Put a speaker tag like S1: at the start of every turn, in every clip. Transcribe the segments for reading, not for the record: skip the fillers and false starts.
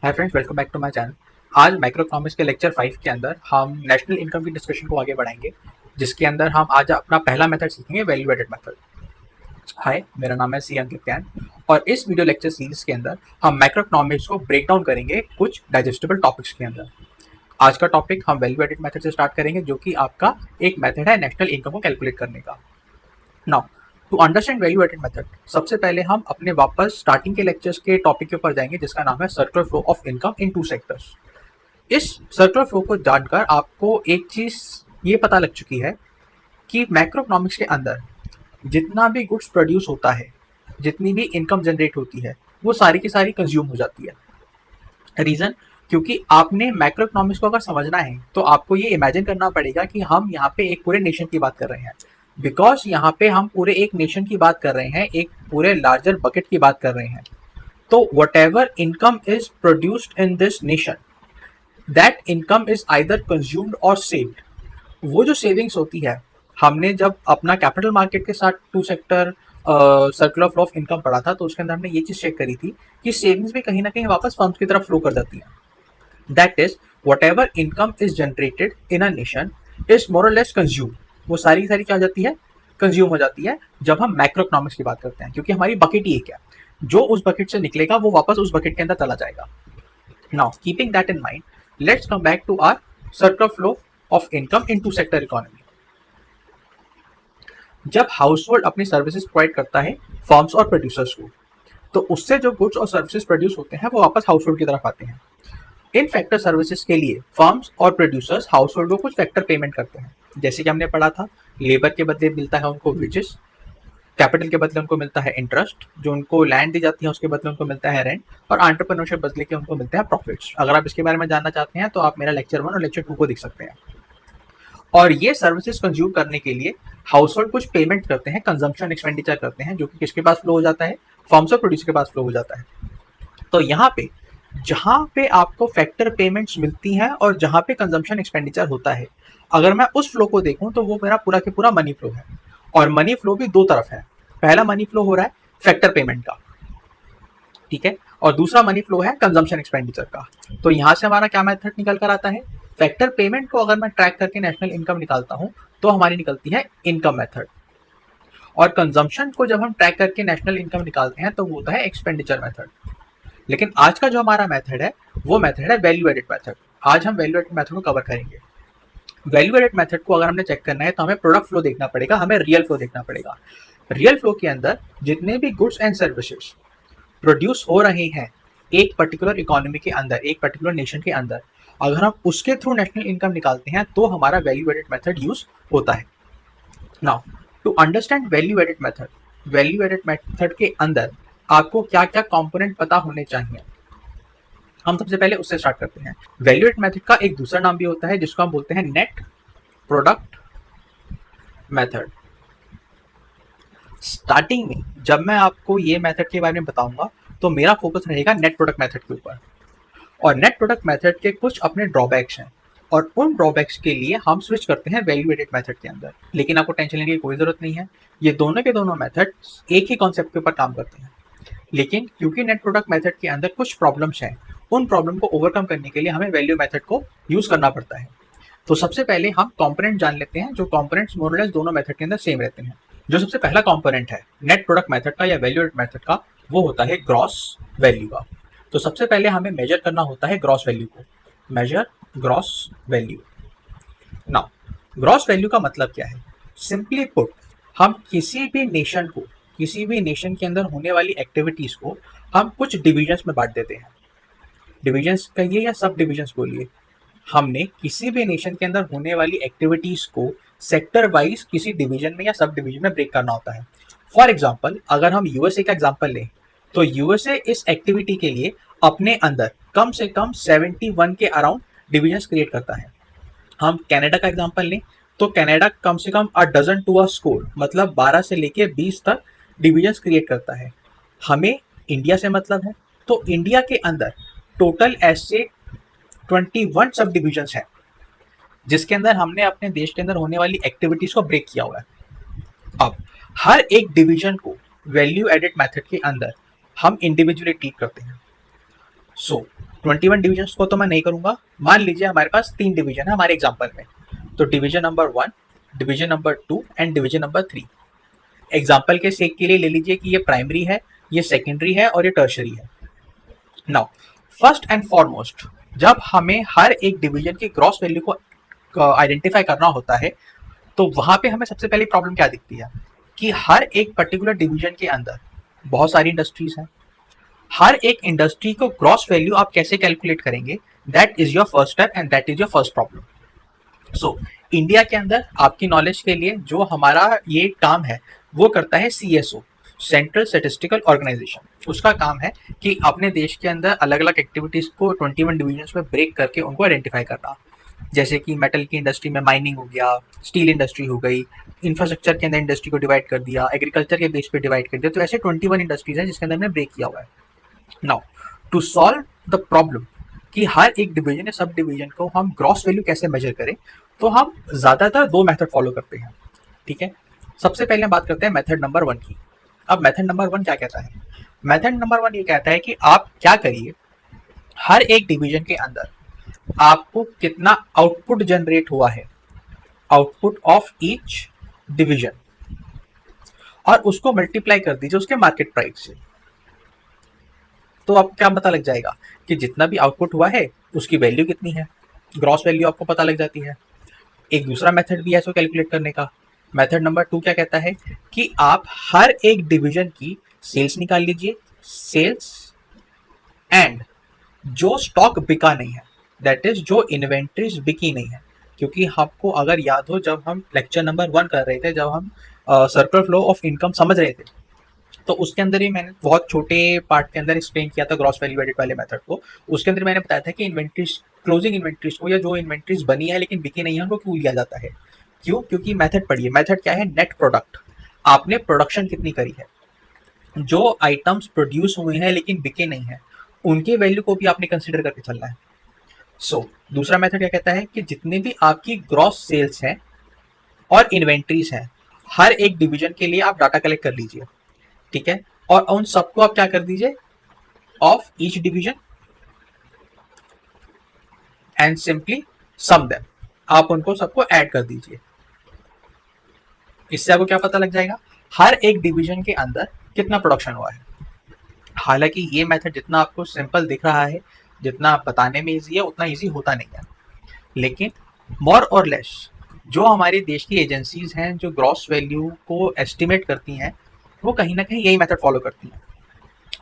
S1: Hi friends, welcome back to my channel. आज micro economics के lecture 5 के अंदर हम नेशनल इनकम की डिस्कशन को आगे बढ़ाएंगे, जिसके अंदर हम आज अपना पहला मेथड सीखेंगे, वैल्यू एडेड मेथड। हाय, मेरा नाम है सी अंकित कैन और इस वीडियो लेक्चर सीरीज के अंदर हम माइक्रो इकोनॉमिक्स को ब्रेक डाउन करेंगे कुछ डाइजेस्टेबल टॉपिक्स के अंदर। आज का टॉपिक हम वैल्यू एडेड मेथड से स्टार्ट करेंगे, जो कि आपका एक मेथड है नेशनल इनकम को कैलकुलेट करने का। Now, to understand value added method, सबसे पहले हम अपने वापस स्टार्टिंग के लेक्चर्स के टॉपिक के ऊपर जाएंगे, जिसका नाम है circular flow of income in to sectors. इस सर्कुलर फ्लो को जानकर आपको एक चीज ये पता लग चुकी है कि मैक्रो इकोनॉमिक्स के अंदर जितना भी गुड्स प्रोड्यूस होता है, जितनी भी इनकम जनरेट होती है, वो सारी की सारी कंज्यूम हो जाती है। रीजन, क्योंकि आपने मैक्रो इकोनॉमिक्स को अगर समझना है तो आपको ये इमेजिन करना पड़ेगा कि हम यहाँ पे एक पूरे नेशन की बात कर रहे हैं। बिकॉज यहाँ पे हम पूरे एक नेशन की बात कर रहे हैं, एक पूरे लार्जर बकेट की बात कर रहे हैं। तो what ever income is produced in this nation, that income is either consumed और सेव्ड। वो जो सेविंग्स होती है, हमने जब अपना कैपिटल मार्केट के साथ two sector circular flow of income पढ़ा था, तो उसके अंदर हमने ये चीज चेक करी थी कि सेविंग्स भी कहीं ना कहीं वापस फर्म्स की तरफ फ्लो कर जाती है। That is what ever income is generated in a nation is more और लेस कंज्यूम। वो सारी सारी क्या हो जाती है, कंज्यूम हो जाती है जब हम मैक्रो इकोनॉमिक्स की बात करते हैं, क्योंकि हमारी बकेट ही एक है। जो उस बकेट से निकलेगा वो वापस उस बकेट के अंदर चला जाएगा। Now, keeping that in mind, let's come back to our circular flow of income into sector economy. जब हाउसहोल्ड अपनी सर्विसेज प्रोवाइड करता है फर्म्स और प्रोड्यूसर्स को, तो उससे जो गुड्स और सर्विसेज प्रोड्यूस होते हैं वो वापस हाउसहोल्ड की तरफ आते हैं। इन फैक्टर सर्विसेज के लिए फर्म्स और प्रोड्यूसर्स हाउसहोल्ड को कुछ फैक्टर पेमेंट करते हैं, जैसे कि हमने पढ़ा था, लेबर के बदले मिलता है उनको वेजेस, कैपिटल के बदले उनको मिलता है इंटरेस्ट, जो उनको लैंड दी जाती है उसके बदले उनको मिलता है रेंट, और एंटरप्रेन्योरशिप बदले के उनको मिलते हैं प्रॉफिट्स। अगर आप इसके बारे में जानना चाहते हैं तो आप मेरा लेक्चर 1 और लेक्चर 2 को देख सकते हैं। और ये सर्विसेज कंज्यूम करने के लिए हाउस होल्ड कुछ पेमेंट करते हैं, कंजम्पशन एक्सपेंडिचर करते हैं, जो कि किसके पास फ्लो हो जाता है, फर्म्स और प्रोड्यूसर के पास फ्लो हो जाता है। तो यहाँ पे जहाँ पे आपको फैक्टर पेमेंट्स मिलती हैं और जहाँ पे कंजम्पशन एक्सपेंडिचर होता है, अगर मैं उस फ्लो को देखूं तो वो मेरा पूरा के पूरा मनी फ्लो है। और मनी फ्लो भी दो तरफ है। पहला मनी फ्लो हो रहा है फैक्टर पेमेंट का, ठीक है, और दूसरा मनी फ्लो है कंजम्पशन एक्सपेंडिचर का। तो यहां से हमारा क्या मेथड निकल कर आता है, फैक्टर पेमेंट को अगर मैं ट्रैक करके नेशनल इनकम निकालता हूं तो हमारी निकलती है इनकम मेथड, और कंजम्पशन को जब हम ट्रैक करके नेशनल इनकम निकालते हैं तो वो होता है एक्सपेंडिचर मेथड। लेकिन आज का जो हमारा मेथड है वो मेथड है वैल्यू एडेड मेथड। आज हम वैल्यू एडेड मेथड को कवर करेंगे। वैल्यू एडेड मेथड को अगर हमने चेक करना है तो हमें प्रोडक्ट फ्लो देखना पड़ेगा, हमें रियल फ्लो देखना पड़ेगा। रियल फ्लो के अंदर जितने भी गुड्स एंड सर्विसेज प्रोड्यूस हो रहे हैं एक पर्टिकुलर इकोनॉमी के अंदर, एक पर्टिकुलर नेशन के अंदर, अगर हम उसके थ्रू नेशनल इनकम निकालते हैं तो हमारा वैल्यू एडेड मेथड यूज होता है। Now, to understand value added method के अंदर आपको क्या क्या कंपोनेंट पता होने चाहिए, हम सबसे पहले उससे स्टार्ट करते हैं। वैल्यू एडेड मेथड का एक दूसरा नाम भी होता है जिसको हम बोलते हैं नेट प्रोडक्ट मेथड। स्टार्टिंग में जब मैं आपको ये मेथड के बारे में बताऊंगा तो मेरा फोकस रहेगा नेट प्रोडक्ट मेथड के ऊपर। और नेट प्रोडक्ट मेथड के कुछ अपने ड्रॉबैक्स हैं, और उन ड्रॉबैक्स के लिए हम स्विच करते हैं वैल्यू एडेड मेथड के अंदर। लेकिन आपको टेंशन लेने की कोई जरूरत नहीं है, ये दोनों के दोनों मेथड एक ही कॉन्सेप्ट के ऊपर काम करते हैं। लेकिन क्योंकि नेट प्रोडक्ट मेथड के अंदर कुछ प्रॉब्लम्स हैं, उन प्रॉब्लम को ओवरकम करने के लिए हमें वैल्यू मेथड को यूज करना पड़ता है। तो सबसे पहले हम कंपोनेंट जान लेते हैं, जो कंपोनेंट्स मोर और लेस दोनों मेथड के अंदर सेम रहते हैं। जो सबसे पहला कंपोनेंट है नेट प्रोडक्ट मेथड का या वैल्यू एडेड मेथड का, वो होता है ग्रॉस वैल्यू का। तो सबसे पहले हमें मेजर करना होता है ग्रॉस वैल्यू को, measure gross value. Now, gross value का मतलब क्या है, सिंपली पुट, हम किसी भी नेशन के अंदर होने वाली एक्टिविटीज को हम कुछ डिविजन्स में बांट देते हैं। डिविजन्स कहिए या सब डिविजन्स बोलिए, हमने किसी भी नेशन के अंदर होने वाली एक्टिविटीज को सेक्टर वाइज किसी डिवीजन में या सब डिवीजन में ब्रेक करना होता है। फॉर एग्जाम्पल, अगर हम यूएसए का एग्जाम्पल लें तो यूएसए इस एक्टिविटी के लिए अपने अंदर कम से कम 71 के अराउंड डिविजन्स क्रिएट करता है। हम कनाडा का एग्जाम्पल लें तो कनाडा कम से कम a dozen to a score, मतलब 12 से लेके 20 तक डिविजन्स क्रिएट करता है। हमें इंडिया से मतलब है, तो इंडिया के अंदर टोटल ऐसे 21 सब डिविजन्स हैं जिसके अंदर हमने अपने देश के अंदर होने वाली एक्टिविटीज को ब्रेक किया हुआ है। अब हर एक डिवीजन को वैल्यू एडेड मेथड के अंदर हम इंडिविजुअली ट्रीट करते हैं। सो 21 डिविजन्स को तो मैं नहीं करूंगा। मान लीजिए हमारे पास 3 डिवीजन है हमारे एग्जाम्पल में, तो division number 1, division number 2 and division number 3। Example के सेक के लिए ले लीजिए कि ये प्राइमरी है, ये सेकेंडरी है और ये टर्शरी है। नाउ फर्स्ट एंड फॉरमोस्ट, जब हमें हर एक डिवीजन की ग्रॉस वैल्यू को आइडेंटिफाई करना होता है, तो वहां पे हमें सबसे पहली प्रॉब्लम क्या दिखती है कि हर एक पर्टिकुलर डिवीजन के अंदर बहुत सारी इंडस्ट्रीज हैं। हर एक इंडस्ट्री को ग्रॉस वैल्यू आप कैसे कैलकुलेट करेंगे, that is your first step and that is your first problem. So India के अंदर आपकी नॉलेज के लिए जो हमारा ये काम है वो करता है CSO, सेंट्रल स्टैटिस्टिकल ऑर्गेनाइजेशन। उसका काम है कि अपने देश के अंदर अलग अलग एक्टिविटीज को 21 डिविजन्स में ब्रेक करके उनको आइडेंटिफाई करना। जैसे कि मेटल की इंडस्ट्री में माइनिंग हो गया, स्टील इंडस्ट्री हो गई, इंफ्रास्ट्रक्चर के अंदर इंडस्ट्री को डिवाइड कर दिया, एग्रीकल्चर के बेस पे डिवाइड कर दिया। तो ऐसे 21 इंडस्ट्रीज हैं जिसके अंदर हमने ब्रेक किया हुआ है। Now to solve the problem कि हर एक डिवीजन या सब डिवीजन को हम ग्रॉस वैल्यू कैसे मेजर करें, तो हम ज्यादातर 2 मेथड फॉलो करते हैं। ठीक है, सबसे पहले हम बात करते हैं मेथड नंबर 1 की। अब मेथड नंबर 1 क्या कहता है? मेथड नंबर 1 ये कहता है कि आप क्या करिए, हर एक डिवीजन के अंदर आपको कितना आउटपुट जनरेट हुआ है, आउटपुट ऑफ ईच डिवीजन, और उसको मल्टीप्लाई कर दीजिए उसके मार्केट प्राइस से। तो आपको क्या पता लग जाएगा कि जितना भी आउटपुट हुआ है उसकी वैल्यू कितनी है, ग्रॉस वैल्यू आपको पता लग जाती है। एक दूसरा मेथड भी है इसको कैलकुलेट करने का। मेथड नंबर 2 क्या कहता है कि आप हर एक डिवीजन की सेल्स निकाल लीजिए, सेल्स एंड जो स्टॉक बिका नहीं है, दैट इज जो इन्वेंट्रीज बिकी नहीं है। क्योंकि आपको अगर याद हो, जब हम लेक्चर नंबर 1 कर रहे थे, जब हम सर्कुलर फ्लो ऑफ इनकम समझ रहे थे, तो उसके अंदर ही मैंने बहुत छोटे पार्ट के अंदर एक्सप्लेन किया था ग्रॉस वैल्यू एडिट वाले मेथड को। उसके अंदर मैंने बताया था कि इन्वेंट्रीज, क्लोजिंग इन्वेंट्रीज को, या जो इन्वेंट्रीज बनी है लेकिन बिकी नहीं है, उनको क्यों लिया जाता है। क्यों? क्योंकि मेथड पढ़िए, मेथड क्या है? Net product. आपने प्रोडक्शन कितनी करी है, जो आइटम्स प्रोड्यूस हुए हैं लेकिन बिके नहीं है, उनके वैल्यू को भी आपने कंसिडर करके चलना है। सो दूसरा मेथड क्या कहता है कि जितने भी आपकी ग्रॉस सेल्स हैं और इन्वेंट्रीज हैं, हर एक डिवीजन के लिए आप डाटा कलेक्ट कर लीजिए। ठीक है, और उन सबको आप क्या कर दीजिए, of each division and simply some them, आप उनको सबको ऐड कर दीजिए। इससे आपको क्या पता लग जाएगा, हर एक डिवीजन के अंदर कितना प्रोडक्शन हुआ है। हालांकि ये मेथड जितना आपको सिंपल दिख रहा है, जितना बताने में इजी है, उतना इजी होता नहीं है। लेकिन मोर और लेस जो हमारे देश की एजेंसीज हैं जो ग्रॉस वैल्यू को एस्टिमेट करती हैं, वो कहीं ना कहीं यही मेथड फॉलो करती हैं।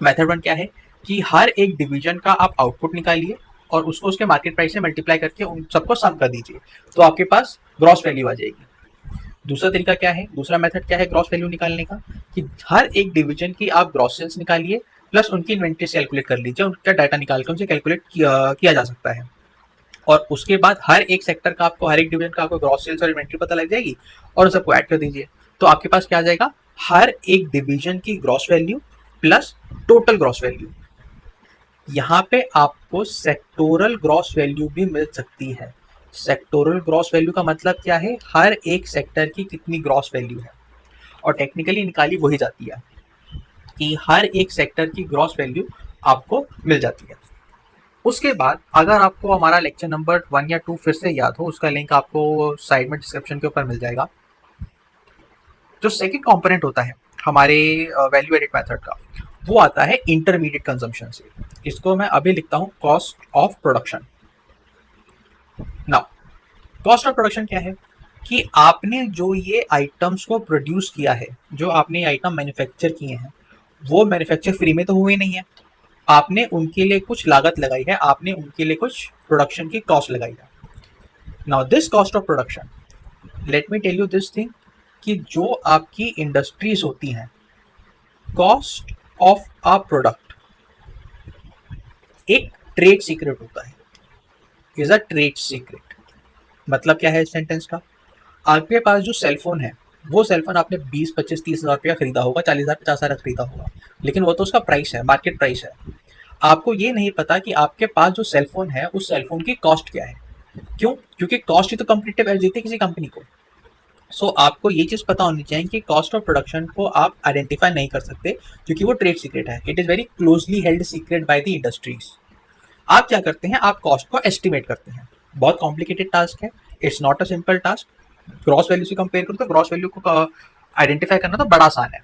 S1: मेथड 1 क्या है कि हर एक डिवीजन का आप आउटपुट निकालिए और उसको उसके मार्केट प्राइस से मल्टीप्लाई करके उन सबको सम कर दीजिए, तो आपके पास ग्रॉस वैल्यू आ जाएगी। दूसरा तरीका क्या है, दूसरा मेथड क्या है ग्रॉस वैल्यू निकालने का, कि हर एक डिवीजन की आप ग्रॉस सेल्स निकालिए प्लस उनकी इन्वेंट्री से कैलकुलेट कर लीजिए, उनका डाटा निकाल कर उनसे कैलकुलेट किया जा सकता है। और उसके बाद हर एक सेक्टर का आपको, हर एक डिवीजन का आपको ग्रॉस सेल्स और इन्वेंट्री पता लग जाएगी, और उन सबको ऐड कर दीजिए, तो आपके पास क्या आ जाएगा, हर एक डिवीजन की gross value plus total gross value. यहाँ पे आपको सेक्टोरल ग्रॉस वैल्यू भी मिल सकती है। सेक्टोरल ग्रॉस वैल्यू का मतलब क्या है, हर एक सेक्टर की कितनी ग्रॉस वैल्यू है, और टेक्निकली निकाली वही जाती है कि हर एक सेक्टर की ग्रॉस वैल्यू आपको मिल जाती है। उसके बाद अगर आपको हमारा लेक्चर नंबर 1 या 2 फिर से याद हो, उसका लिंक आपको साइड में डिस्क्रिप्शन के ऊपर मिल जाएगा। जो सेकंड कंपोनेंट होता है हमारे वैल्यू एडिट मेथड का, वो आता है इंटरमीडिएट कंजम्पशन से। इसको मैं अभी लिखता हूँ cost of production. Now cost of production क्या है कि आपने जो ये आइटम्स को प्रोड्यूस किया है, जो आपने आइटम मैन्युफैक्चर किए हैं, वो मैन्युफैक्चर फ्री में तो हुए नहीं है, आपने उनके लिए कुछ लागत लगाई है, आपने उनके लिए कुछ प्रोडक्शन की कॉस्ट लगाई है। Now this cost of production, let me tell you this thing कि जो आपकी इंडस्ट्रीज होती हैं, कॉस्ट ऑफ अ प्रोडक्ट एक ट्रेड सीक्रेट होता है, इज अ ट्रेड सीक्रेट। मतलब क्या है इस सेंटेंस का, आपके पास जो सेलफोन है, वो सेलफोन आपने 20, 25, 30 हज़ार रुपया खरीदा होगा, 40,000, 50,000 खरीदा होगा, लेकिन वो तो उसका प्राइस है, मार्केट प्राइस है। आपको ये नहीं पता कि आपके पास जो सेलफोन है उस सेलफोन की कॉस्ट क्या है। क्यों? क्योंकि कॉस्ट ही तो कंपटीटिव एज देती है किसी कंपनी को। सो आपको ये चीज़ पता होनी चाहिए कि कॉस्ट ऑफ प्रोडक्शन को आप आइडेंटिफाई नहीं कर सकते, क्योंकि वो ट्रेड सीक्रेट है। It is very closely held secret by the industries. आप क्या करते हैं, आप कॉस्ट को एस्टिमेट करते हैं। बहुत कॉम्प्लिकेटेड टास्क है, it's not a simple task. Gross value से कंपेयर करो तो ग्रॉस वैल्यू को आइडेंटिफाई करना तो बड़ा आसान है,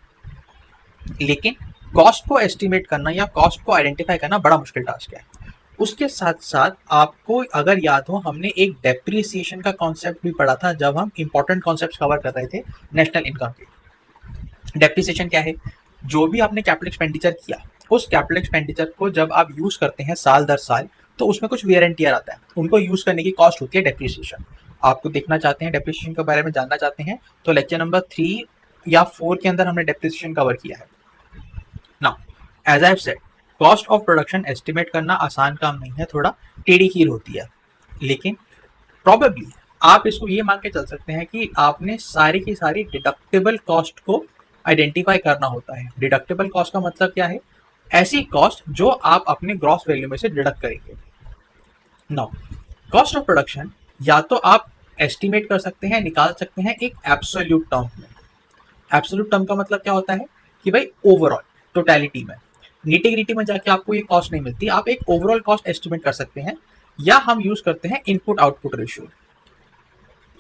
S1: लेकिन कॉस्ट को एस्टिमेट करना या कॉस्ट को आइडेंटिफाई करना बड़ा मुश्किल टास्क है। उसके साथ साथ आपको अगर याद हो, हमने एक डेप्रिसिएशन का कॉन्सेप्ट भी पढ़ा था जब हम इंपॉर्टेंट कॉन्सेप्ट्स कवर कर रहे थे नेशनल इनकम के। डेप्रिसिएशन क्या है? जो भी आपने कैपिटल एक्सपेंडिचर किया, उस कैपिटल एक्सपेंडिचर को जब आप यूज करते हैं साल दर साल, तो उसमें कुछ वेयर एंड टियर आता है, उनको यूज करने की कॉस्ट होती है डेप्रिसिएशन। आपको देखना चाहते हैं, डेप्रिसिएशन के बारे में जानना चाहते हैं, तो लेक्चर नंबर 3 या 4 के अंदर हमने डेप्रिसिएशन कवर किया है। Now as I have said, cost of production estimate करना आसान काम नहीं है, थोड़ा टेढ़ी खीर होती है, लेकिन प्रॉबेबली आप इसको ये मान के चल सकते हैं कि आपने सारी की सारी डिडक्टेबल कॉस्ट को आइडेंटिफाई करना होता है। डिडक्टेबल कॉस्ट का मतलब क्या है? ऐसी कॉस्ट जो आप अपने ग्रॉस वैल्यू में से डिडक्ट करेंगे। नाउ कॉस्ट ऑफ प्रोडक्शन या तो आप एस्टिमेट कर सकते हैं, निकाल सकते हैं एक एब्सोल्यूट टर्म में। एब्सोल्यूट टर्म का मतलब क्या होता है कि भाई ओवरऑल टोटलिटी में, निटी-ग्रिटी में जाके आपको ये कॉस्ट नहीं मिलती, आप एक ओवरऑल कॉस्ट एस्टिमेट कर सकते हैं, या हम यूज करते हैं input output ratio.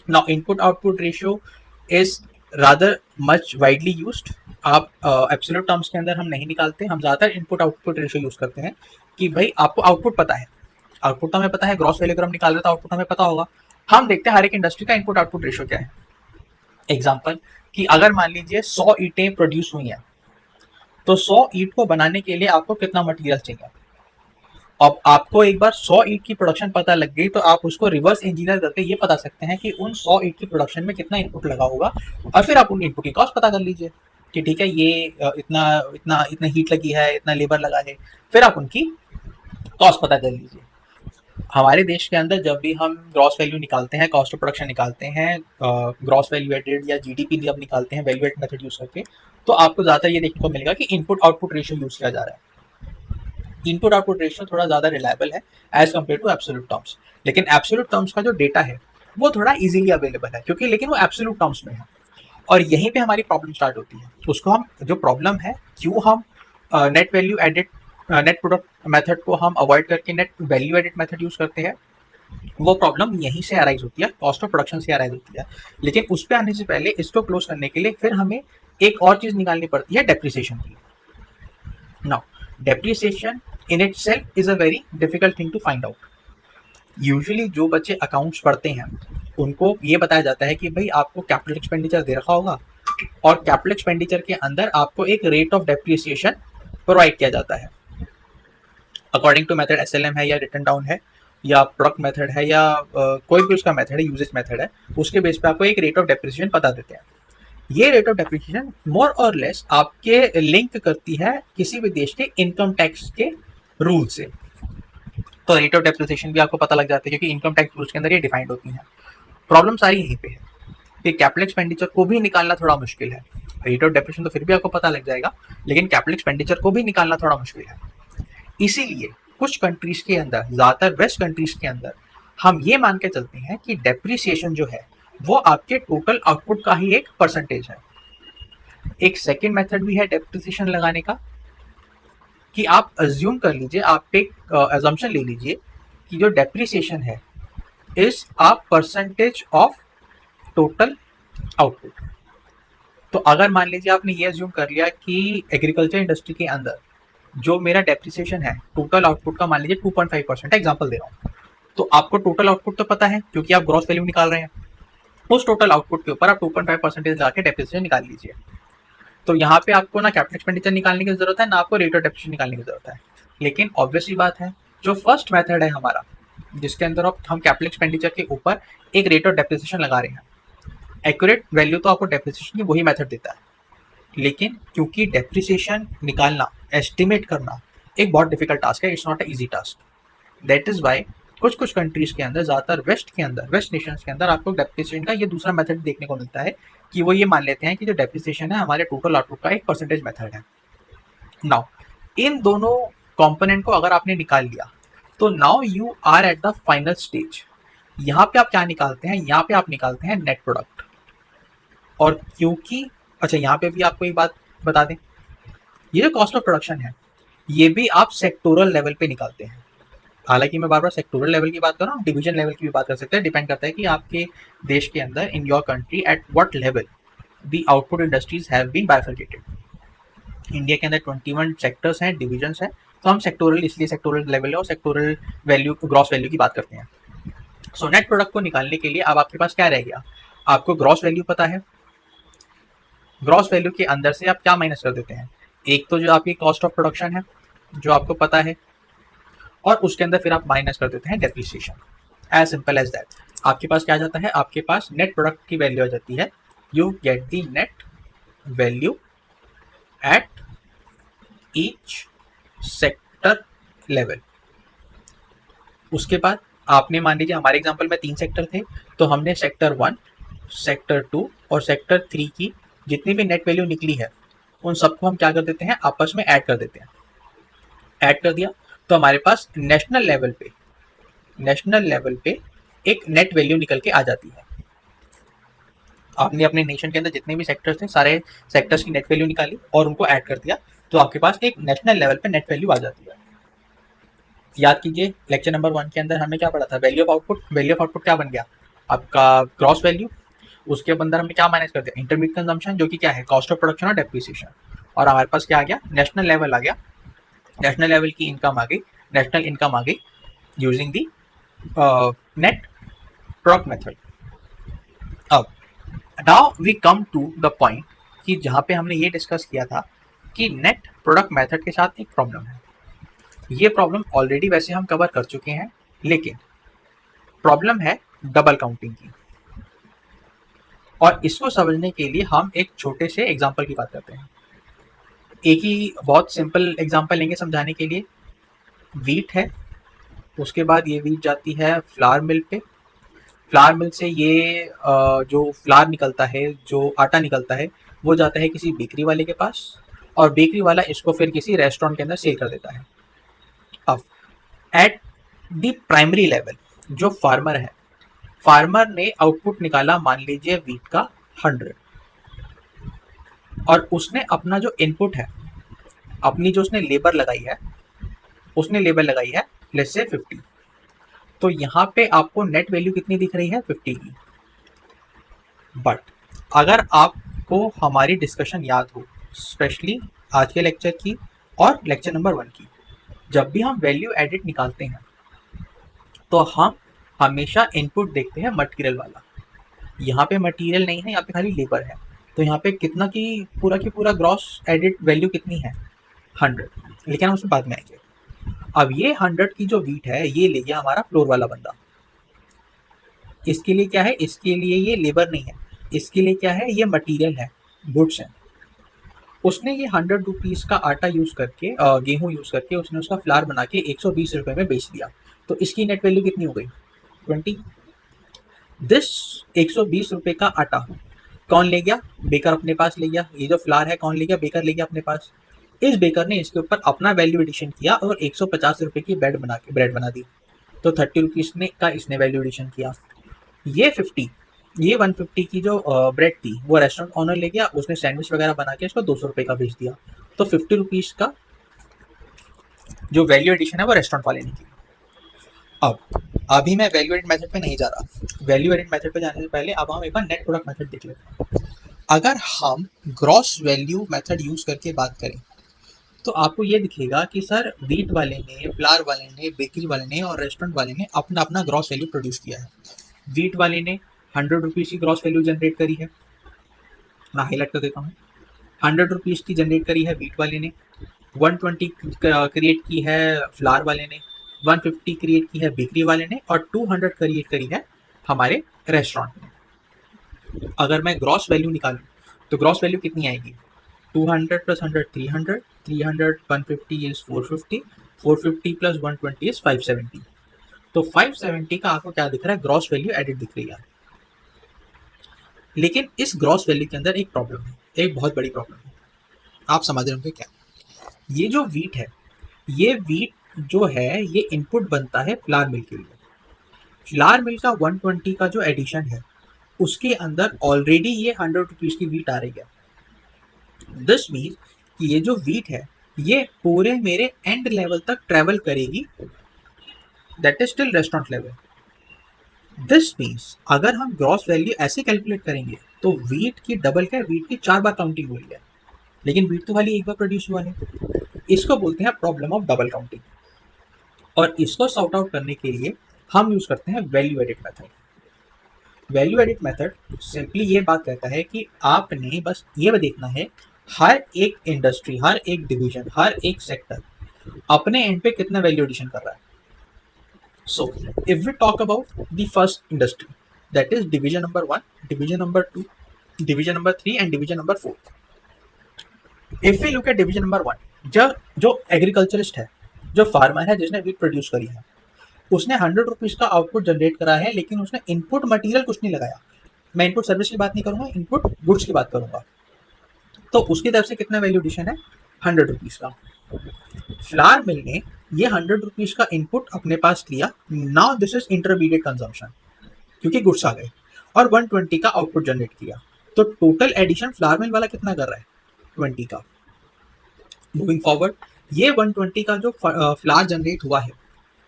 S1: Now input output ratio is rather much widely used. आप एब्सोल्यूट टर्म्स के अंदर हम नहीं निकालते, हम ज़्यादातर इनपुट आउटपुट रेशियो यूज करते हैं कि भाई आपको आउटपुट पता है, आउटपुट तो हमें पता है, ग्रॉस वैल्यू अगर हम निकाल रहे हैं तो आउटपुट हमें पता होगा। हम देखते हैं हर एक इंडस्ट्री का इनपुट आउटपुट रेशियो क्या है। एग्जाम्पल कि अगर मान लीजिए 100 ईंटें प्रोड्यूस हुई हैं, तो 100 ईंट को बनाने के लिए आपको कितना मटेरियल चाहिए। अब आपको एक बार 100 ईंट की प्रोडक्शन पता लग गई, तो आप उसको रिवर्स इंजीनियर करके ये बता सकते हैं कि उन 100 ईंट की प्रोडक्शन में कितना इनपुट लगा होगा, और फिर आप उन इनपुट की कॉस्ट पता कर लीजिए कि ठीक है, ये इतना इतना इतना हीट लगी है, इतना लेबर लगा है, फिर आप उनकी कॉस्ट पता कर लीजिए। हमारे देश के अंदर जब भी हम ग्रॉस वैल्यू निकालते हैं, कॉस्ट ऑफ प्रोडक्शन निकालते हैं, ग्रॉस वैल्यू एडेड या जीडीपी जब निकालते हैं वैल्यू एड मेथड यूज करके, तो आपको ज़्यादातर ये देखने को मिलेगा कि इनपुट आउटपुट रेशियो यूज किया जा रहा है। इनपुट आउटपुट रेशियो थोड़ा ज़्यादा रिलायबल है as compare to absolute terms, लेकिन एब्सोल्यूट टर्म्स का जो डेटा है वो थोड़ा इजीली अवेलेबल है, क्योंकि लेकिन वो एब्सोल्यूट टर्म्स में है, और यहीं पे हमारी प्रॉब्लम स्टार्ट होती है। उसको हम, जो प्रॉब्लम है, क्यों हम net value added net product method को हम अवॉइड करके net value added method use करते हैं, वो प्रॉब्लम यहीं से अराइज होती है, कॉस्ट ऑफ प्रोडक्शन से अराइज होती है। लेकिन उस पर आने से पहले इसको क्लोज करने के लिए फिर हमें एक और चीज निकालनी पड़ती है, डेप्रिसिएशन की। Now depreciation in itself is a very difficult thing to find out. Usually जो बच्चे अकाउंट्स पढ़ते हैं उनको ये बताया जाता है कि भाई आपको कैपिटल एक्सपेंडिचर दे रखा होगा, और कैपिटल एक्सपेंडिचर के अंदर आपको एक रेट ऑफ डेप्रिसिएशन प्रोवाइड किया जाता है अकॉर्डिंग टू मेथड। एसएलएम है या रिटन डाउन है या प्रोडक्ट मेथड है या कोई भी उसका मेथड है, यूजेज मेथड है, उसके बेस पे आपको एक रेट ऑफ डेप्रिसिएशन बता देते हैं। ये रेट ऑफ डेप्रिसिएशन मोर और लेस आपके लिंक करती है किसी भी देश के इनकम टैक्स के रूल से। तो रेट ऑफ डेप्रिसिएशन भी आपको पता लग जाता है, क्योंकि इनकम टैक्स रूल्स के अंदर ये डिफाइंड होती हैं। प्रॉब्लम सारी यहीं पे है कि कैपिटल एक्सपेंडिचर को भी निकालना थोड़ा मुश्किल है। रेट ऑफ डेप्रिसिएशन तो फिर भी आपको पता लग जाएगा, लेकिन कैपिटल एक्सपेंडिचर को भी निकालना थोड़ा मुश्किल है। इसीलिए कुछ कंट्रीज के अंदर, ज़्यादातर वेस्ट कंट्रीज के अंदर, हम ये मान के चलते हैं कि डेप्रिसिएशन जो है वो आपके टोटल आउटपुट का ही एक परसेंटेज है। एक सेकेंड मेथड भी है डेप्रिसिएशन लगाने का, कि आप अज्यूम कर लीजिए, आप एक अजम्पशन ले लीजिए कि जो डेप्रिसिएशन है is a percentage of total output. तो अगर मान लीजिए आपने ये अज्यूम कर लिया कि एग्रीकल्चर इंडस्ट्री के अंदर जो मेरा डेप्रिसिएशन है टोटल आउटपुट का मान लीजिए 2.5% है, एग्जांपल दे रहा हूँ, तो आपको टोटल आउटपुट तो पता है क्योंकि आप ग्रॉस वैल्यू निकाल रहे हैं। उस टोटल आउटपुट के ऊपर आप 2.5% लगा के डेप्रिसिएशन निकाल लीजिए। तो यहाँ पे आपको ना कैपिटल एक्सपेंडिचर निकालने की जरूरत है, ना आपको रेट ऑफ डेप्रिसिएशन निकालने की जरूरत है। लेकिन ऑब्वियसली बात है, जो फर्स्ट मेथड है हमारा, जिसके अंदर हम कैपिटल एक्सपेंडिचर के ऊपर एक रेट ऑफ डेप्रिसिएशन लगा रहे हैं, एक्यूरेट वैल्यू तो आपको डेप्रिसिएशन की वही मेथड देता है, लेकिन क्योंकि डेप्रिसिएशन निकालना, एस्टिमेट करना एक बहुत डिफिकल्ट टास्क है, it's not a easy task. That is why कुछ कंट्रीज के अंदर, ज़्यादातर वेस्ट के अंदर, वेस्ट नेशंस के अंदर आपको डेप्रिसिएशन का ये दूसरा मेथड देखने को मिलता है कि वो ये मान लेते हैं कि जो डेप्रिसिएशन है हमारे टोटल आउटपुट का एक परसेंटेज मेथड है। नाउ इन दोनों कंपोनेंट को अगर आपने निकाल लिया, तो now you are at the final stage. यहाँ पे आप क्या निकालते हैं? यहाँ पे आप निकालते हैं नेट प्रोडक्ट। और क्योंकि अच्छा, यहाँ पे भी आपको एक बात बता दें, ये जो कॉस्ट ऑफ प्रोडक्शन है ये भी आप सेक्टोरल लेवल पे निकालते हैं। हालांकि मैं बार बार सेक्टोरल लेवल की बात कर रहा हूँ, डिवीजन लेवल की भी बात कर सकते हैं, डिपेंड करता है कि आपके देश के अंदर in your country at what level the output industries have been bifurcated. India के अंदर 21 सेक्टर्स हैं, डिविजन्स हैं, तो हम सेक्टोरल इसलिए सेक्टोरल लेवल और सेक्टोरल वैल्यू ग्रॉस वैल्यू की बात करते हैं। सो नेट प्रोडक्ट को निकालने के लिए अब आपके पास क्या रह गया, आपको ग्रॉस वैल्यू पता है, ग्रॉस वैल्यू के अंदर से आप क्या माइनस कर देते हैं, एक तो जो आपकी कॉस्ट ऑफ प्रोडक्शन है जो आपको पता है, और उसके अंदर फिर आप माइनस कर देते हैं depreciation. As simple as that. आपके पास क्या आ जाता है, आपके पास नेट प्रोडक्ट की वैल्यू आ जाती है, you get the net value at each sector level. उसके बाद आपने मान लीजिए हमारे एग्जांपल में 3 सेक्टर थे, तो हमने सेक्टर 1, सेक्टर 2 और सेक्टर 3 की जितनी भी नेट वैल्यू निकली है उन सबको हम क्या कर देते हैं, आपस में ऐड कर देते हैं। ऐड कर दिया तो हमारे पास नेशनल लेवल पे एक नेट वैल्यू निकल के आ जाती है। आपने अपने नेशन के अंदर जितने भी सेक्टर्स थे सारे सेक्टर्स की नेट वैल्यू निकाली और उनको ऐड कर दिया, तो आपके पास एक नेशनल लेवल पे नेट वैल्यू आ जाती है। याद कीजिए लेक्चर नंबर 1 के अंदर हमने क्या पढ़ा था, value of output. Value of output क्या बन गया, आपका ग्रॉस वैल्यू। उसके अंदर हमने क्या माइनस कर दिया, इंटरमीडिएट कंजम्पशन, जो कि क्या है, कॉस्ट ऑफ प्रोडक्शन और डेप्रिसिएशन। और हमारे पास क्या आ गया, नेशनल लेवल आ गया। नेशनल लेवल की इनकम आ गई, नेशनल इनकम आ गई using the net product method. अब now we come to the point कि जहां पे हमने ये डिस्कस किया था कि नेट प्रोडक्ट मेथड के साथ एक प्रॉब्लम है। ये प्रॉब्लम ऑलरेडी वैसे हम कवर कर चुके हैं, लेकिन प्रॉब्लम है डबल काउंटिंग की। और इसको समझने के लिए हम एक छोटे से एग्जांपल की बात करते हैं। एक ही बहुत सिंपल एग्जांपल लेंगे समझाने के लिए। वीट है, उसके बाद ये वीट जाती है फ्लावर मिल पे। फ्लावर मिल से ये जो फ्लावर निकलता है, जो आटा निकलता है, वो जाता है किसी बेकरी वाले के पास, और बेकरी वाला इसको फिर किसी रेस्टोरेंट के अंदर सेल कर देता है। अब एट द प्राइमरी लेवल जो फार्मर है, फार्मर ने आउटपुट निकाला मान लीजिए वीट का 100, और उसने अपना जो इनपुट है, अपनी जो उसने लेबर लगाई है, उसने लेबर लगाई है लेट्स से 50। तो यहाँ पे आपको नेट वैल्यू कितनी दिख रही है, 50 की। बट अगर आपको हमारी डिस्कशन याद हो, स्पेशली आज के लेक्चर की और लेक्चर नंबर 1 की, जब भी हम वैल्यू एडिट निकालते हैं तो हम हमेशा इनपुट देखते हैं मटेरियल वाला। यहाँ पे मटेरियल नहीं है, यहाँ पे खाली लेबर है। तो यहाँ पे कितना की पूरा ग्रॉस एडिट वैल्यू कितनी है, 100। लेकिन हम उसमें बाद में आएंगे। अब ये 100 की जो वीट है ये ले गया हमारा फ्लोर वाला बंदा। इसके लिए क्या है, इसके लिए ये लेबर नहीं है, इसके लिए क्या है, ये मटेरियल है, गुड्स है। उसने ये 100 रुपीज़ का आटा यूज़ करके, गेहूँ यूज़ करके उसने उसका फ्लावर बना के 120 रुपये में बेच दिया। तो इसकी नेट वैल्यू कितनी हो गई, 20। दिस 120 रुपये का आटा कौन ले गया, बेकर अपने पास ले गया। ये जो फ्लावर है कौन ले गया, बेकर ले गया अपने पास। इस बेकर ने इसके ऊपर अपना वैल्यू एडिशन किया और 150 रुपये की ब्रेड बना दी। तो 30 रुपीज़ ने का इसने वैल्यू एडिशन किया। ये 150 की जो ब्रेड थी वो रेस्टोरेंट ऑनर ले गया, उसने सैंडविच वगैरह बना के इसको 200 रुपये का बेच दिया। तो 50 रुपीज़ का जो वैल्यू एडिशन है वो रेस्टोरेंट वाले ने की। अब अभी मैं वैल्यू एडिट मेथड पे नहीं जा रहा। वैल्यू एडिट मेथड पे जाने से पहले अब हम एक बार नेट प्रोडक्ट मेथड देख लेते हैं। अगर हम ग्रॉस वैल्यू मेथड यूज करके बात करें तो आपको ये दिखेगा कि सर वीट वाले ने, फ्लावर वाले ने, बेकरी वाले ने और रेस्टोरेंट वाले ने अपना अपना ग्रॉस वैल्यू प्रोड्यूस किया है। वीट वाले ने 100 रुपीज़ की ग्रॉस वैल्यू जनरेट करी है, मैं हाईलाइट कर देता हूँ। 100 रुपीज़ की जनरेट करी है वीट वाले ने, 120 क्रिएट की है फ्लावर वाले ने, 150 क्रिएट की है बेकरी वाले ने, और 200 क्रिएट करी है हमारे रेस्टोरेंट ने। अगर मैं ग्रॉस वैल्यू निकालूँ तो ग्रॉस वैल्यू कितनी आएगी, 200 प्लस 100 300, 300 150 इज 450, 450 प्लस 120 इज 570। तो 570 का आपको क्या दिख रहा है, ग्रॉस वैल्यू एडिट दिख रही है। लेकिन इस ग्रॉस वैल्यू के अंदर एक प्रॉब्लम है, एक बहुत बड़ी प्रॉब्लम है। आप समझ रहे होंगे क्या, ये जो वीट है, ये वीट जो है ये इनपुट बनता है फ्लावर मिल के लिए। फ्लावर मिल का 120 का जो एडिशन है उसके अंदर ऑलरेडी ये 100 रुपीज़ की वीट आ रही है। दिस मीन्स कि ये जो वीट है ये पूरे मेरे एंड लेवल तक ट्रेवल करेगी that is still restaurant level. This means अगर हम ग्रॉस वैल्यू ऐसे कैलकुलेट करेंगे तो वीट की डबल क्या है, वीट की 4 बार काउंटिंग हुई है, लेकिन वीट तो खाली एक बार प्रोड्यूस हुआ है। इसको बोलते हैं प्रॉब्लम ऑफ डबल काउंटिंग। और इसको सॉर्ट आउट करने के लिए हम यूज करते हैं value edit method. Value edit method simply ये बात कहता है कि आपने बस ये देखना है हर एक इंडस्ट्री, हर एक डिवीजन, हर एक सेक्टर अपने एंड पे कितना वैल्यू एडिशन कर रहा है। So if we talk about the first industry, that is division number 1, division number 2, division number 3 and division number 4। If we look at division number 1, जो agriculturist है, जो फार्मर है जिसने वीट प्रोड्यूस करी है, उसने 100 रुपीज का आउटपुट जनरेट करा है, लेकिन उसने इनपुट मटेरियल कुछ नहीं लगाया। मैं इनपुट सर्विस की बात नहीं करूंगा, इनपुट गुड्स की बात करूंगा। तो उसकी तरफ से कितना वैल्यू एडिशन है, 100 रुपीज का। फ्लावर मिल ने ये 100 रुपीज का इनपुट अपने पास लिया। Now this is intermediate consumption, क्योंकि गुड्स आ गए, और 120 का आउटपुट जनरेट किया। तो टोटल एडिशन फ्लावर मिल वाला कितना कर रहा है, 20 का। मूविंग फॉरवर्ड, ये 120 का जो फ्लावर जनरेट हुआ है,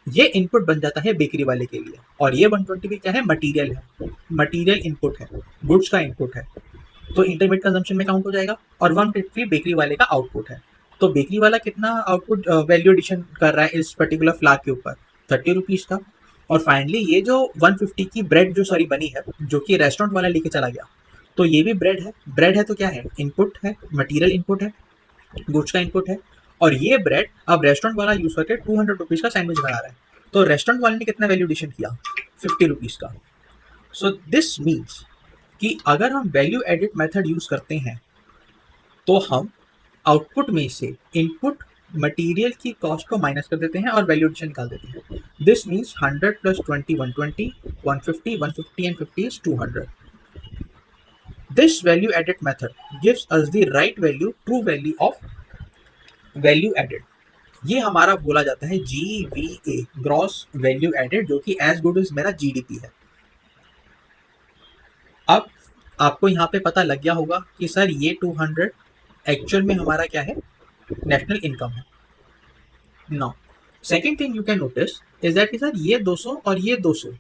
S1: ये इनपुट बन जाता है बेकरी वाले के लिए, और ये 120 भी क्या है, मटेरियल है, मटेरियल इनपुट है, गुड्स का इनपुट है, तो इंटरमीडिएट कंजम्पशन में काउंट हो जाएगा। और 150 बेकरी वाले का आउटपुट है। तो बेकरी वाला कितना आउटपुट वैल्यू एडिशन कर रहा है इस पर्टिकुलर फ्लावर के ऊपर, 30 रुपीज का। और फाइनली ये जो 150 की ब्रेड जो सारी बनी है, जो कि रेस्टोरेंट वाला लेके चला गया, तो ये भी ब्रेड है। ब्रेड है तो क्या है, इनपुट है, मटीरियल इनपुट है, गुड्स का इनपुट है। और ये ब्रेड अब रेस्टोरेंट वाला यूज करके 200 रुपीज का सैंडविच बना रहा है। तो रेस्टोरेंट वाले ने कितना वैल्यू एडिशन किया, 50 रुपीज का। सो दिस मीन्स कि अगर हम वैल्यू एडिट मेथड यूज करते हैं तो हम आउटपुट में से इनपुट मटेरियल की कॉस्ट को माइनस कर देते हैं और वैल्यू एडिशन निकाल देते हैं। This means 100 plus 20 120, 150 150 and 50 is 200. This value added method gives us the right value, true value of value added. ये हमारा बोला जाता है GVA, ग्रॉस वैल्यू एडेड, जो कि एज गुड एज मेरा GDP है। अब आपको यहाँ पे पता लग गया होगा कि सर ये 200 एक्चुअल में हमारा क्या है, नेशनल इनकम है। Now second thing you can notice is that sir ये 200 और ये 200,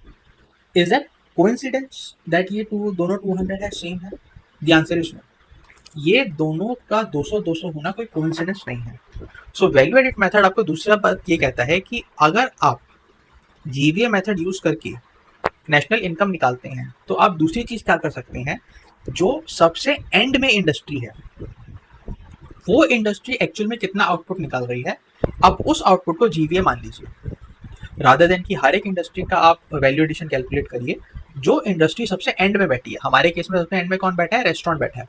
S1: इज दैट कोइंसिडेंस दैट ये दोनों 200 है, सेम है? The answer is no. ये दोनों का 200 200 होना कोई कोइंसिडेंस नहीं है। सो वैल्यू एडिट मेथड आपको दूसरा बात ये कहता है कि अगर आप जीवीए मेथड यूज करके नेशनल इनकम निकालते हैं तो आप दूसरी चीज क्या कर सकते हैं, जो सबसे एंड में इंडस्ट्री है, वो इंडस्ट्री एक्चुअल में कितना आउटपुट निकाल रही है, अब उस आउटपुट को जीवीए मान लीजिए, रादर देन कि हर एक इंडस्ट्री का आप वैल्यू एडिशन कैलकुलेट करिए। जो इंडस्ट्री सबसे एंड में बैठी है, हमारे केस में सबसे एंड में कौन बैठा है, रेस्टोरेंट बैठा है।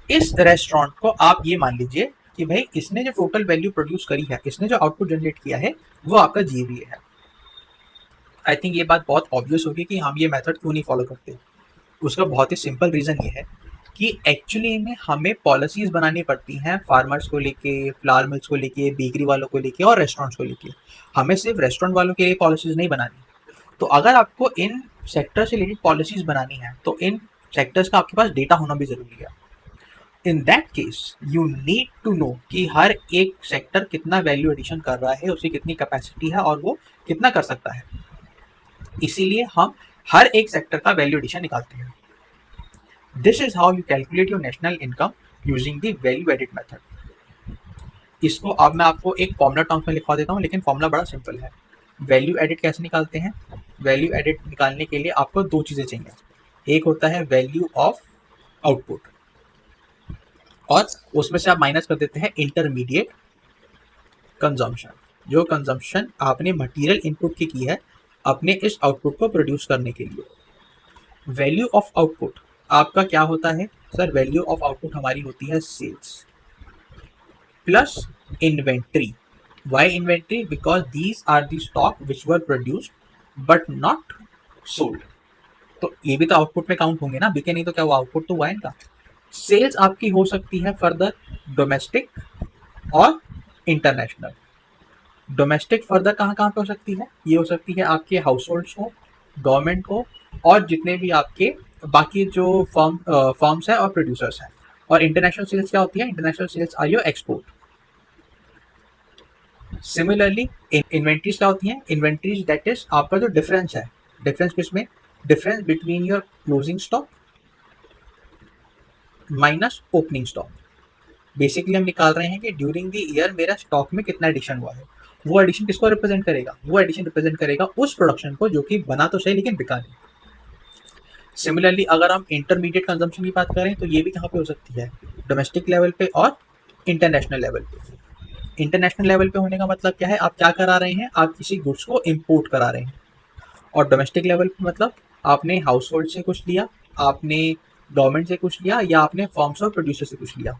S1: इस रेस्टोरेंट को आप ये मान लीजिए कि भाई इसने जो टोटल वैल्यू प्रोड्यूस करी है, इसने जो आउटपुट जनरेट किया है, वो आपका जीवीए है। आई थिंक ये बात बहुत ऑब्वियस होगी कि हम ये मेथड क्यों नहीं फॉलो करते। उसका बहुत ही सिंपल रीज़न ये है कि एक्चुअली में हमें पॉलिसीज़ बनानी पड़ती हैं फार्मर्स को लेके, फ्लावर मिल्स को लेके, बेकरी वालों को लेके और रेस्टोरेंट्स को लेके। हमें सिर्फ रेस्टोरेंट वालों के लिए पॉलिसीज़ नहीं बनानी। तो अगर आपको इन सेक्टर से रिलेटेड पॉलिसीज़ बनानी है तो इन सेक्टर्स का आपके पास डेटा होना भी ज़रूरी है। In that case you need to know कि हर एक सेक्टर कितना वैल्यू एडिशन कर रहा है, उसकी कितनी कैपेसिटी है और वो कितना कर सकता है। इसीलिए हम हर एक सेक्टर का वैल्यू एडिशन निकालते हैं। This is how you calculate your national income using the value edit method. इसको अब मैं आपको एक फॉर्मूला टर्म्स में लिखवा देता हूँ, लेकिन फॉर्मूला बड़ा सिंपल है। वैल्यू एडिट कैसे निकालते हैं, वैल्यू एडिट निकालने के लिए आपको दो चीज़ें चाहिए। एक होता है वैल्यू ऑफ आउटपुट, और उसमें से आप माइनस कर देते हैं इंटरमीडिएट कंजम्पशन, जो कंजम्पशन आपने मटेरियल इनपुट की है अपने इस आउटपुट को प्रोड्यूस करने के लिए। वैल्यू ऑफ आउटपुट आपका क्या होता है सर, वैल्यू ऑफ आउटपुट हमारी होती है sales plus inventory. Why inventory, because these are the stock which were produced but not sold. तो ये भी तो आउटपुट में काउंट होंगे ना, बिके नहीं तो क्या वो आउटपुट तो हुआ है इनका। सेल्स आपकी हो सकती है फर्दर डोमेस्टिक और इंटरनेशनल। डोमेस्टिक फर्दर कहाँ कहाँ पे हो सकती है, ये हो सकती है आपके हाउस होल्ड्स को, गवर्नमेंट को, और जितने भी आपके बाकी जो फर्म्स हैं और प्रोड्यूसर्स हैं। और इंटरनेशनल सेल्स क्या होती है, international sales are your export. Similarly inventories क्या होती हैं? इन्वेंट्रीज दैट इज आपका जो डिफरेंस है, डिफरेंस किसमें? Difference between your closing stock minus opening stock. Basically हम निकाल रहे हैं कि ड्यूरिंग द ईयर मेरा स्टॉक में कितना एडिशन हुआ है। वो एडिशन किसको रिप्रेजेंट करेगा? वो एडिशन रिप्रेजेंट करेगा उस प्रोडक्शन को जो कि बना तो सही लेकिन बिका नहीं। सिमिलरली अगर हम इंटरमीडिएट कंजम्पशन की बात करें तो ये भी कहाँ पे हो सकती है? डोमेस्टिक लेवल पे और इंटरनेशनल लेवल पे। इंटरनेशनल लेवल पे होने का मतलब क्या है? आप क्या करा रहे हैं? आप किसी गुड्स को इम्पोर्ट करा रहे हैं। और डोमेस्टिक लेवल पे मतलब आपने हाउस होल्ड से कुछ लिया, आपने गवर्नमेंट से कुछ लिया, या आपने फर्म्स और प्रोड्यूसर से कुछ लिया।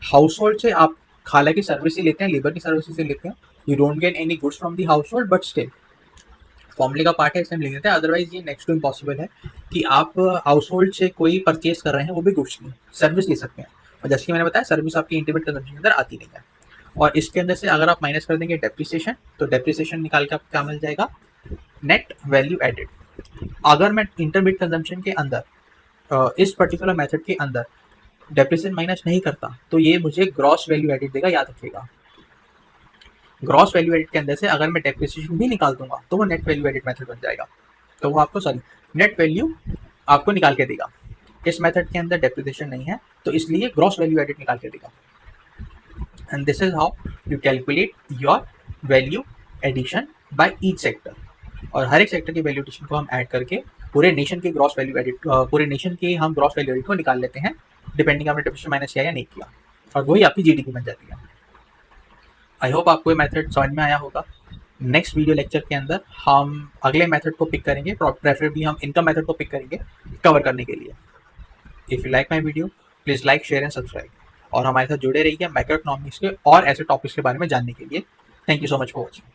S1: हाउस होल्ड से आप खाला की सर्विस ही लेते हैं, लेबर की सर्विस से लेते हैं। You don't get any goods from the house hold, but still फॉर्मूले का पार्ट है, इसलिए हम लिख देते हैं। अदरवाइज ये नेक्स्ट टू इम्पॉसिबल है कि आप हाउस होल्ड से कोई परचेज कर रहे हैं, वो भी गुड्स की सर्विस ले सकते हैं। और जैसे कि मैंने बताया, सर्विस आपकी इंटीमेट कंजम्पशन के अंदर आती नहीं है। और इसके अंदर से अगर आप माइनस कर देंगे डेप्रिसिएशन, तो डेप्रिसिएशन निकाल के आपको क्या मिल जाएगा? Net value added. अगर मैं इंटरमीडिएट कंजम्पशन के अंदर इस पर्टिकुलर मेथड के अंदर डेप्रिसिएशन माइनस नहीं करता, तो ये मुझे ग्रॉस वैल्यू एडेड देगा, याद रखिएगा। ग्रॉस वैल्यू एडेड के अंदर से अगर मैं डेप्रिसिएशन भी निकाल दूंगा तो वो नेट वैल्यू एडेड मेथड बन जाएगा। तो वो आपको नेट वैल्यू आपको निकाल के देगा। इस मेथड के अंदर डेप्रिसिएशन नहीं है, तो इसलिए ग्रॉस वैल्यू एडेड निकाल के देगा। And this is how you calculate your value addition by each sector. और हर एक सेक्टर की वैल्यू एडिशन को हम ऐड करके पूरे नेशन के ग्रॉस वैल्यू एडिट पूरे नेशन के हम ग्रॉस वैल्यू एडिट को निकाल लेते हैं, डिपेंडिंग आपने डेप्रिसिएशन माइनस किया या नहीं किया, और वही आपकी जीडीपी बन जाती है। आई होप आपको ये मेथड समझ में आया होगा। नेक्स्ट वीडियो लेक्चर के अंदर हम अगले मेथड को पिक करेंगे, प्रेफरेबली हम इनकम मेथड को पिक करेंगे कवर करने के लिए। If you like my video, please like, share and subscribe, और हमारे साथ जुड़े रहिए मैक्रो इकोनॉमिक्स के और ऐसे टॉपिक्स के बारे में जानने के लिए। Thank you so much for watching.